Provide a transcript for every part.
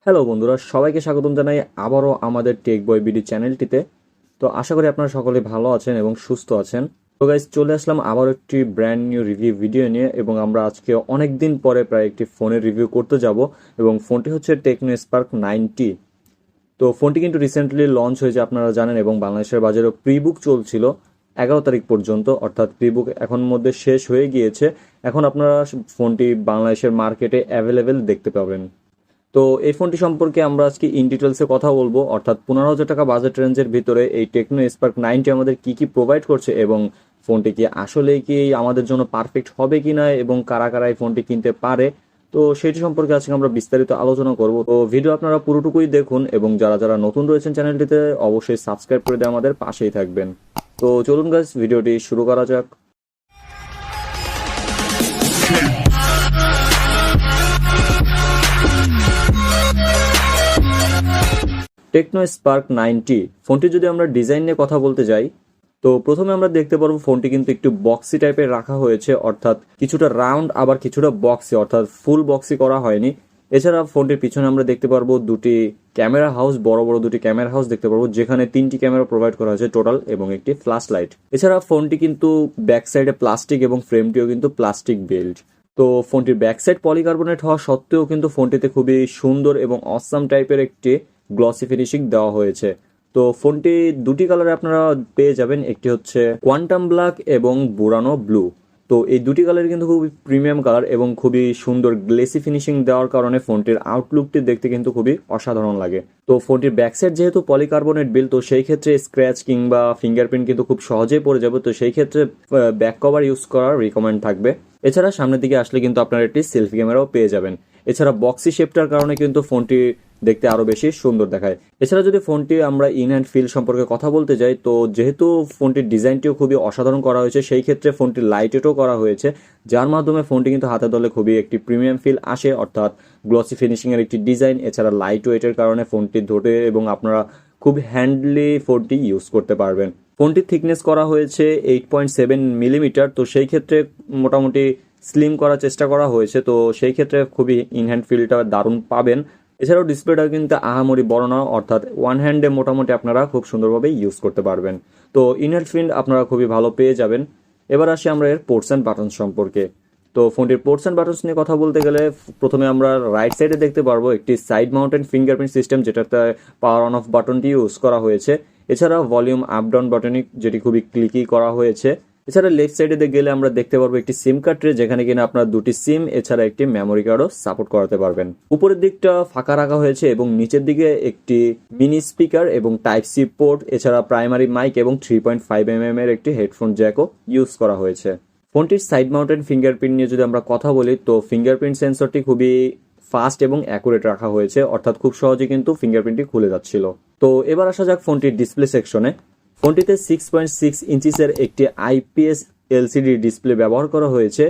Hello বন্ধুরা, সবাইকে স্বাগতম জানাই আবারও আমাদের টেক বয় বিডি চ্যানেলটিতে। তো আশা করি আপনারা সকলে ভালো আছেন এবং সুস্থ আছেন। তো গাইজ, চলে আসলাম আবার একটি ব্র্যান্ড নিউ রিভিউ ভিডিও নিয়ে, এবং আমরা আজকে অনেক দিন পরে প্রায় একটি ফোনের রিভিউ করতে যাব, এবং ফোনটি হচ্ছে টেকনো স্পার্ক 9T। তো ফোনটি কিন্তু রিসেন্টলি লঞ্চ হয়েছে আপনারা জানেন, এবং বাংলাদেশের বাজারেও প্রিবুক চলছিল 11 তারিখ পর্যন্ত, অর্থাৎ প্রিবুক এখন মধ্যে শেষ হয়ে গিয়েছে। এখন আপনারা ফোনটি বাংলাদেশের মার্কেটে অ্যাভেলেবেল দেখতে পাবেন। তো এই ফোনটি সম্পর্কে আমরা আজকে ইন ডিটেলসে কথা বলবো, অর্থাৎ 15,000 টাকা বাজেট রেঞ্জের ভিতরে এই টেকনো স্পার্ক 9T আমাদের কি কি প্রোভাইড করছে, এবং ফোনটি কি আসলে কি আমাদের জন্য পারফেক্ট হবে কিনা, এবং কারা কারা এই ফোনটি কিনতে পারে। তো সেটি সম্পর্কে আজকে আমরা বিস্তারিত আলোচনা করব। তো ভিডিও আপনারা পুরোটুকুই দেখুন, এবং যারা যারা নতুন রয়েছেন চ্যানেলটিতে অবশ্যই সাবস্ক্রাইব করে দিয়ে আমাদের পাশেই থাকবেন। তো চলুন গাইস, ভিডিওটি শুরু করা যাক। টেকনো স্পার্ক 9T ফোনটি যদি আমরা ডিজাইন নিয়ে কথা বলতে যাই, তো প্রথমে আমরা দেখতে পারবো ফোনটি কিন্তু একটু বক্সি টাইপের রাখা হয়েছে, অর্থাৎ কিছুটা রাউন্ড আবার কিছুটা বক্সি, অর্থাৎ ফুল বক্সি করা হয়নি। এছাড়া ফোনটির পিছনে আমরা দেখতে পারবো দুটি ক্যামেরা হাউস, বড় বড় দুটি ক্যামেরা হাউস দেখতে পারবো, যেখানে 3টি ক্যামেরা প্রোভাইড করা হয়েছে টোটাল, এবং একটি ফ্ল্যাশ লাইট। এছাড়া ফোনটি কিন্তু ব্যাক সাইডে প্লাস্টিক, এবং ফ্রেমটিও কিন্তু প্লাস্টিক বিল্ড। তো ফোনটির ব্যাক সাইড পলিকার্বনেট হওয়া সত্ত্বেও কিন্তু ফোনটিতে খুবই সুন্দর এবং অসাম টাইপের একটি গ্লসি ফিনিশিং দেওয়া হয়েছে। তো ফোনটি দুটি কালারে আপনারা পেয়ে যাবেন, একটি হচ্ছে কোয়ান্টাম ব্ল্যাক এবং বুরানো ব্লু। তো এই দুটি কালার কিন্তু খুবই প্রিমিয়াম কালার, এবং খুবই সুন্দর গ্লেসি ফিনিশিং দেওয়ার কারণে ফোনটির আউটলুকটি দেখতে কিন্তু খুবই অসাধারণ লাগে। তো ফোনটির ব্যাক সাইড যেহেতু পলিকার্বনেট বিল, তো সেই ক্ষেত্রে স্ক্র্যাচ কিংবা ফিঙ্গারপ্রিন্ট কিন্তু খুব সহজেই পড়ে যাবে, তো সেই ক্ষেত্রে ব্যাক কভার ইউজ করার রিকমেন্ড থাকবে। এছাড়া সামনের দিকে আসলে কিন্তু আপনারা একটি সেলফি ক্যামেরাও পেয়ে যাবেন। এছাড়া বক্সি শেপটার কারণে কিন্তু ফোনটি দেখতে আরো বেশি সুন্দর দেখায়। এছাড়া যদি ফোনটি আমরা ইন হ্যান্ড ফিল সম্পর্কে কথা বলতে যাই, তো যেহেতু ফোনটির ডিজাইনটিও খুবই অসাধারণ করা হয়েছে, সেই ক্ষেত্রে ফোনটি লাইটওয়েটও করা হয়েছে, যার মাধ্যমে ফোনটি কিন্তু হাতে ধরলে খুবই একটি প্রিমিয়াম ফিল আসে, অর্থাৎ গ্লসি ফিনিশিং এর একটি ডিজাইন। এছাড়া লাইট ওয়েটের কারণে ফোনটি ধরে এবং আপনারা খুব হ্যান্ডলি ফোনটি ইউজ করতে পারবেন। ফোনটির থিকনেস করা হয়েছে 8.7 মিলিমিটার, তো সেই ক্ষেত্রে মোটামুটি স্লিম করার চেষ্টা করা হয়েছে, তো সেই ক্ষেত্রে খুবই ইনহ্যান্ড ফিলটা দারুণ পাবেন। এছাড়াও ডিসপ্লেটা কিন্তু আহামরি বড় না, অর্থাৎ ওয়ান হ্যান্ডে মোটামুটি আপনারা খুব সুন্দরভাবে ইউজ করতে পারবেন। তো ইনহ্যান্ড ফিল আপনারা খুবই ভালো পেয়ে যাবেন। এবার আসি আমরা এর পোর্টস অ্যান্ড বাটনস সম্পর্কে। তো ফোনটির পোর্টস অ্যান্ড বাটনস নিয়ে কথা বলতে গেলে প্রথমে আমরা রাইট সাইডে দেখতে পারবো একটি সাইড মাউন্টেন ফিঙ্গারপ্রিন্ট সিস্টেম, যেটাতে পাওয়ার অন অফ বাটনটি ইউজ করা হয়েছে। এছাড়া ভলিউম আপ ডাউন বাটনই, যেটি খুবই ক্লিকি করা হয়েছে। এছাড়া লেফট সাইডে গেলে আমরা দেখতে পারবো একটি সিম কার্ড ট্রে, যেখানে কিনা আপনার দুটি সিম এছাড়া একটি মেমোরি কার্ডও সাপোর্ট করাতে পারবেন। উপরের দিকটা ফাঁকা রাখা হয়েছে, এবং নিচের দিকে একটি মিনি স্পিকার এবং টাইপ সি পোর্ট, এছাড়া প্রাইমারি মাইক এবং 3.5mm এর একটি হেডফোন জ্যাকও ইউজ করা হয়েছে। ফোনটির সাইড মাউন্টেন ফিঙ্গারপ্রিন্ট নিয়ে যদি আমরা কথা বলি, তো ফিঙ্গারপ্রিন্ট সেন্সরটি খুবই ফাস্ট এবং অ্যাকুরেট রাখা হয়েছে, অর্থাৎ খুব সহজে কিন্তু ফিঙ্গারপ্রিন্টটি খুলে যাচ্ছিল। তো এবার আসা যাক ফোনটির ডিসপ্লে সেকশনে। ফোনটিতে 6.6 ইঞ্চিসের একটি IPS LCD ডিসপ্লে ব্যবহার করা হয়েছে,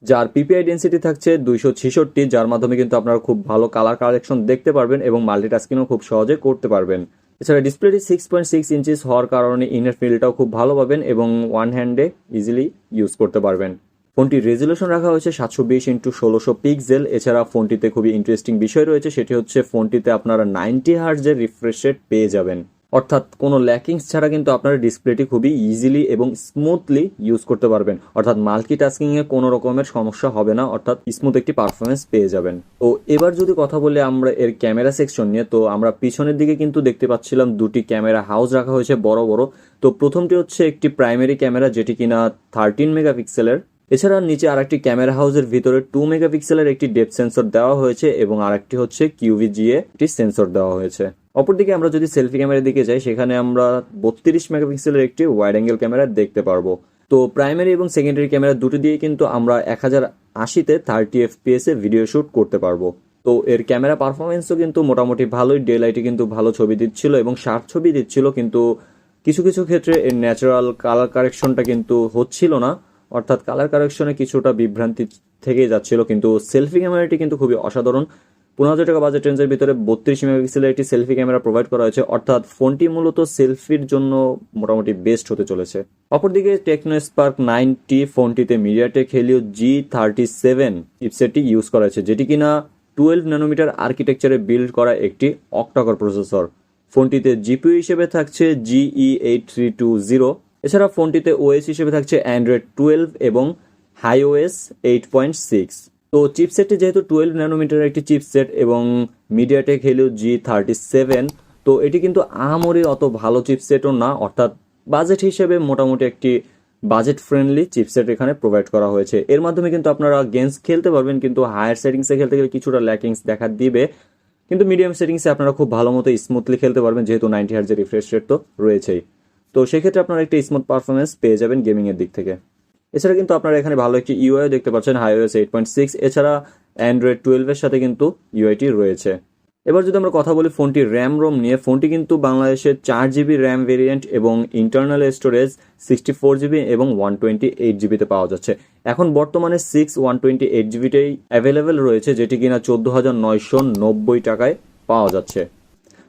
যার পিপিআই ডেন্সিটি থাকছে 266, যার মাধ্যমে কিন্তু আপনারা খুব ভালো কালার কালেকশন দেখতে পারবেন এবং মাল্টিটাস্কিংও খুব সহজে করতে পারবেন। এছাড়া ডিসপ্লেটি 6.6 ইঞ্চিস হওয়ার কারণে ইনার ফিলটাও খুব ভালো পাবেন, এবং ওয়ান হ্যান্ডে ইজিলি ইউজ করতে পারবেন। ফোনটির রেজুলেশন রাখা হয়েছে 720x1600 পিক্সেল। এছাড়া ফোনটিতে খুবই ইন্টারেস্টিং বিষয় রয়েছে, সেটি হচ্ছে ফোনটিতে আপনারা 90 হার্টজের রিফ্রেশ রেট পেয়ে যাবেন, অর্থাৎ কোনো ল্যাকিংস ছাড়া কিন্তু আপনারা ডিসপ্লেটি খুবই ইজিলি এবং স্মুথলি ইউজ করতে পারবেন, অর্থাৎ মাল্টিটাস্কিং এ কোনো রকমের সমস্যা হবে না, অর্থাৎ স্মুথ একটি পারফরমেন্স পেয়ে যাবেন। তো এবার যদি কথা বলি আমরা এর ক্যামেরা সেকশন নিয়ে, তো আমরা পিছনের দিকে কিন্তু দেখতে পাচ্ছিলাম দুটি ক্যামেরা হাউস রাখা হয়েছে বড় বড়। তো প্রথমটি হচ্ছে একটি প্রাইমারি ক্যামেরা, যেটি কিনা 13 মেগাপিক্সেলের। এছাড়া নিচে আরেকটি ক্যামেরা হাউসের ভিতরে 2 মেগাপিক্সেলের একটি ডেপথ সেন্সর দেওয়া হয়েছে, এবং আরেকটি হচ্ছে QVGA একটি সেন্সর দেওয়া হয়েছে। অপরদিকে আমরা যদি সেলফি ক্যামেরার দিকে যাই, সেখানে আমরা 32 মেগাপিক্সেলের একটি ওয়াইড অ্যাঙ্গেল ক্যামেরা দেখতে পারবো। তো প্রাইমারি এবং সেকেন্ডারি ক্যামেরা দুটি দিয়ে কিন্তু আমরা 1080-তে 30 FPS এ ভিডিও শুট করতে পারবো। তো এর ক্যামেরা পারফরমেন্সও কিন্তু মোটামুটি ভালোই, ডে লাইটে কিন্তু ভালো ছবি দিচ্ছিল এবং শার্প ছবি দিচ্ছিল, কিন্তু কিছু কিছু ক্ষেত্রে এর ন্যাচারাল কালার কারেকশনটা কিন্তু হচ্ছিল না, অর্থাৎ কালার কারেকশনে কিছুটা বিভ্রান্তি থেকে যাচ্ছিল। কিন্তু সেলফি ক্যামেরাটি কিন্তু খুবই অসাধারণ। 15,000 টাকা বাজেট রেঞ্জের ভিতরে 32 মেগাপিক্সেলের একটি সেলফি ক্যামেরা প্রোভাইড করা হয়েছে, অর্থাৎ ফোনটি মূলত সেলফির জন্য মোটামুটি বেস্ট হতে চলেছে। অপরদিকে টেকনো স্পার্ক 9T ফোনটিতে MediaTek Helio G37 চিপসেটটি ইউজ করা হয়েছে, যেটি কিনা 12 ন্যানোমিটার আর্কিটেকচারে বিল্ড করা একটি অক্টাকোর প্রসেসর। ফোনটিতে জিপিইউ হিসেবে থাকছে GE8320। এছাড়া ফোনটিতে ওএস হিসেবে থাকছে অ্যান্ড্রয়েড 12 এবং HiOS 8.6। তো চিপসেটটি যেহেতু 12 ন্যানোমিটারের একটি চিপসেট এবং মিডিয়াটেক হেলিও G37, তো এটি কিন্তু আহামরি অত ভালো চিপসেটও না, অর্থাৎ বাজেট হিসেবে মোটামুটি একটি বাজেট ফ্রেন্ডলি চিপসেট এখানে প্রোভাইড করা হয়েছে। এর মাধ্যমে কিন্তু আপনারা গেমস খেলতে পারবেন, কিন্তু হায়ার সেটিংসে খেলতে গেলে কিছুটা ল্যাকিংস দেখা দিবে, কিন্তু মিডিয়াম সেটিংসে আপনারা খুব ভালো মতো স্মুথলি খেলতে পারবেন, যেহেতু 90 হার্জের রিফ্রেশ রেট তো রয়েছেই। তো সেক্ষেত্রে আপনারা একটা স্মুথ পারফরমেন্স পেয়ে যাবেন গেমিংয়ের দিক থেকে। এছাড়া কিন্তু আপনারা এখানে ভালো একটি ইউআই দেখতে পাচ্ছেন, HiOS 8.6। এছাড়া অ্যান্ড্রয়েড 12-এর সাথে কিন্তু ইউআইটি রয়েছে। এবার যদি আমরা কথা বলি ফোনটির র্যাম রোম নিয়ে, ফোনটি কিন্তু বাংলাদেশে 4GB র্যাম ভেরিয়েন্ট এবং ইন্টারনাল স্টোরেজ 64GB এবং 128GBতে পাওয়া যাচ্ছে। এখন বর্তমানে 128GBটাই অ্যাভেলেবেল রয়েছে, যেটি কিনা 14,990 টাকায় পাওয়া যাচ্ছে,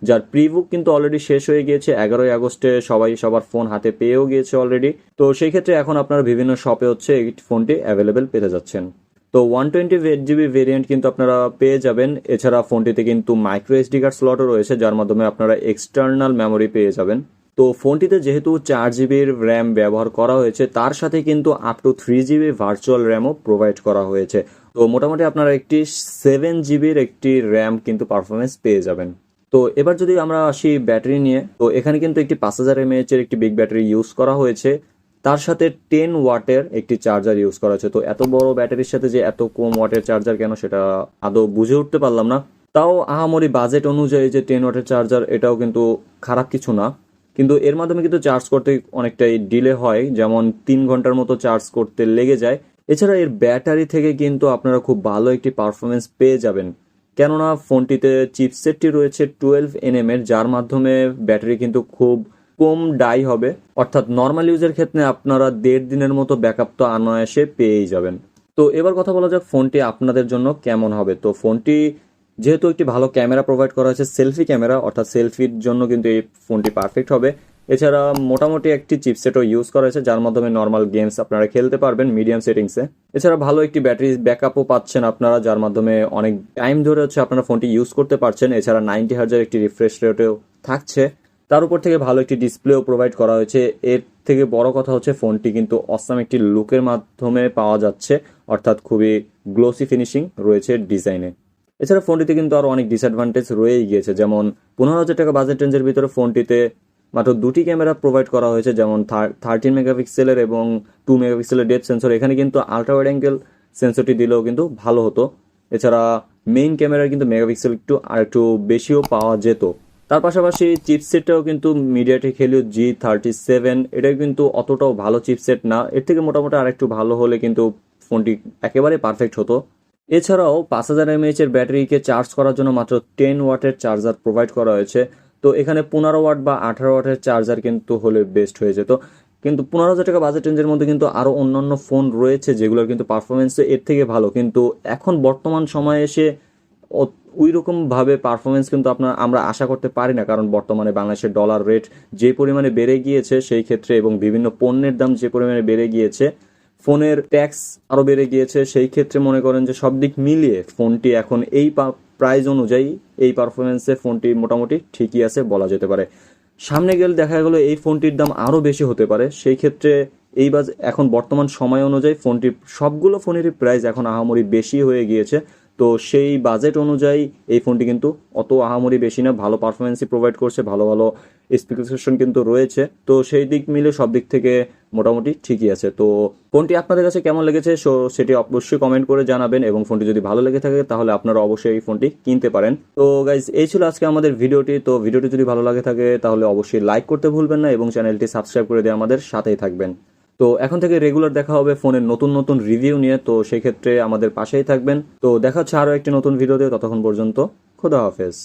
যার প্রিবুক কিন্তু অলরেডি শেষ হয়ে গিয়েছে। 11ই আগস্টে সবাই সবার ফোন হাতে পেয়েও গিয়েছে অলরেডি। তো সেই ক্ষেত্রে এখন আপনারা বিভিন্ন শপে হচ্ছে এই ফোনটি অ্যাভেলেবেল পেতে যাচ্ছেন। তো 128GB ভেরিয়েন্ট কিন্তু আপনারা পেয়ে যাবেন। এছাড়া ফোনটিতে কিন্তু মাইক্রোএসডি কার্ড স্লটও রয়েছে, যার মাধ্যমে আপনারা এক্সটার্নাল মেমোরি পেয়ে যাবেন। তো ফোনটিতে যেহেতু 4GBর র্যাম ব্যবহার করা হয়েছে, তার সাথে কিন্তু আপ টু 3GB ভার্চুয়াল র্যামও প্রোভাইড করা হয়েছে। তো মোটামুটি আপনারা একটি 7GBর একটি র্যাম কিন্তু পারফরমেন্স পেয়ে যাবেন। তো এবার যদি আমরা আসি ব্যাটারি নিয়ে, তো এখানে কিন্তু একটি 5000 mAh এর একটি বিগ ব্যাটারি ইউজ করা হয়েছে, তার সাথে 10 ওয়াটের একটি চার্জার ইউজ করা হয়েছে। তো এত বড় ব্যাটারির সাথে যে এত কম ওয়াটের চার্জার কেন, সেটা আদৌ বুঝে উঠতে পারলাম না। তাও আহামরি বাজেট অনুযায়ী যে 10 ওয়াটের চার্জার, এটাও কিন্তু খারাপ কিছু না, কিন্তু এর মাধ্যমে কিন্তু চার্জ করতে অনেকটাই ডিলে হয়, যেমন 3 ঘন্টার মতো চার্জ করতে লেগে যায়। এছাড়া এর ব্যাটারি থেকে কিন্তু আপনারা খুব ভালো একটি পারফরমেন্স পেয়ে যাবেন, কেননা ফোনটিতে চিপসেটটি রয়েছে 12nm এর, যার মাধ্যমে ব্যাটারি কিন্তু খুব কম ডাই হবে, অর্থাৎ নর্মাল ইউজের ক্ষেত্রে আপনারা 1.5 দিনের মতো ব্যাকআপ তো অনায়াসে পেয়েই যাবেন। তো এবার কথা বলা যাক ফোনটি আপনাদের জন্য কেমন হবে। তো ফোনটি যেহেতু একটি ভালো ক্যামেরা প্রোভাইড করা হয়েছে, সেলফি ক্যামেরা, অর্থাৎ সেলফির জন্য কিন্তু এই ফোনটি পারফেক্ট হবে। এছাড়া মোটামুটি একটি চিপসেটও ইউজ করা হয়েছে, যার মাধ্যমে নর্মাল গেমস আপনারা খেলতে পারবেন মিডিয়াম সেটিংসে। এছাড়া ভালো একটি ব্যাটারি ব্যাকআপও পাচ্ছেন আপনারা, যার মাধ্যমে অনেক টাইম ধরে হচ্ছে আপনারা ফোনটি ইউজ করতে পারছেন। এছাড়া 90 হার্জের একটি রিফ্রেশ রেটেও থাকছে, তার উপর থেকে ভালো একটি ডিসপ্লেও প্রোভাইড করা হয়েছে। এর থেকে বড় কথা হচ্ছে ফোনটি কিন্তু অসাম একটি লুকের মাধ্যমে পাওয়া যাচ্ছে, অর্থাৎ খুবই গ্লোসি ফিনিশিং রয়েছে ডিজাইনে। এছাড়া ফোনটিতে কিন্তু আরও অনেক ডিসঅ্যাডভান্টেজ রয়েই গিয়েছে, যেমন 15,000 টাকা বাজেট রেঞ্জের ভিতরে ফোনটিতে মাত্র 2টি ক্যামেরা প্রোভাইড করা হয়েছে, যেমন 13 মেগাপিক্সেলের এবং 2 মেগাপিক্সেলের ডেপথ সেন্সর। এখানে কিন্তু আলট্রা ওয়াইড অ্যাঙ্গেল সেন্সরটি দিলেও কিন্তু ভালো হতো। এছাড়া মেইন ক্যামেরার কিন্তু মেগাপিক্সেল একটু বেশিও পাওয়া যেত। তার পাশাপাশি চিপসেটটাও কিন্তু মিডিয়াটেক হেলিও G37, এটা কিন্তু অতটাও ভালো চিপসেট না, এর থেকে মোটামুটি আর একটু ভালো হলে কিন্তু ফোনটি একেবারে পারফেক্ট হতো। এছাড়াও 5000 mAh এর ব্যাটারিকে চার্জ করার জন্য মাত্র 10 ওয়াটের চার্জার প্রোভাইড করা হয়েছে। তো এখানে 15 ওয়াট বা 18 ওয়াটের চার্জার কিন্তু হলে বেস্ট হয়ে যেত, কিন্তু 15,000 টাকা বাজেট রেঞ্জের মধ্যে কিন্তু আরও অন্যান্য ফোন রয়েছে যেগুলোর কিন্তু পারফরমেন্স এর থেকে ভালো, কিন্তু এখন বর্তমান সময়ে এসে ওই রকম ভাবে পারফরমেন্স কিন্তু আমরা আশা করতে পারি না, কারণ বর্তমানে বাংলাদেশের ডলার রেট যে পরিমাণে বেড়ে গিয়েছে সেই ক্ষেত্রে, এবং বিভিন্ন পণ্যের দাম যে পরিমাণে বেড়ে গিয়েছে, ফোনের ট্যাক্স আরও বেড়ে গিয়েছে, সেই ক্ষেত্রে মনে করেন যে সব দিক মিলিয়ে ফোনটি এখন এই প্রাইস অনুযায়ী এই পারফরমেন্সে ফোনটি মোটামুটি ঠিকই আছে বলা যেতে পারে। সামনে গেলে দেখা গেল এই ফোনটির দাম আরও বেশি হতে পারে, সেই ক্ষেত্রে এখন বর্তমান সময় অনুযায়ী সবগুলো ফোনেরই প্রাইস এখন আহামরি বেশি হয়ে গিয়েছে। তো সেই বাজেট অনুযায়ী এই ফোনটি কিন্তু অত আহামরি বেশি না, ভালো পারফরমেন্সই প্রোভাইড করছে, ভালো ভালো স্পেসিফিকেশন কিন্তু রয়েছে। তো সেই দিক মিলে সব দিক থেকে মোটামুটি ঠিকই আছে। তো ফোনটি আপনাদের কাছে কেমন লেগেছে সেটি অবশ্যই কমেন্ট করে জানাবেন, এবং ফোনটি যদি ভালো লেগে থাকে তাহলে আপনারা অবশ্যই এই ফোনটি কিনতে পারেন। তো গাইজ, এই ছিল আজকে আমাদের ভিডিওটি। তো ভিডিওটি যদি ভালো লাগে থাকে তাহলে অবশ্যই লাইক করতে ভুলবেন না, এবং চ্যানেলটি সাবস্ক্রাইব করে দিয়ে আমাদের সাথেই থাকবেন। তো এখন থেকে রেগুলার দেখা হবে ফোনের নতুন নতুন রিভিউ নিয়ে, তো সেই ক্ষেত্রে আমাদের পাশেই থাকবেন। তো দেখা হচ্ছে আরও একটি নতুন ভিডিওতে, ততক্ষণ পর্যন্ত খোদা হাফেজ।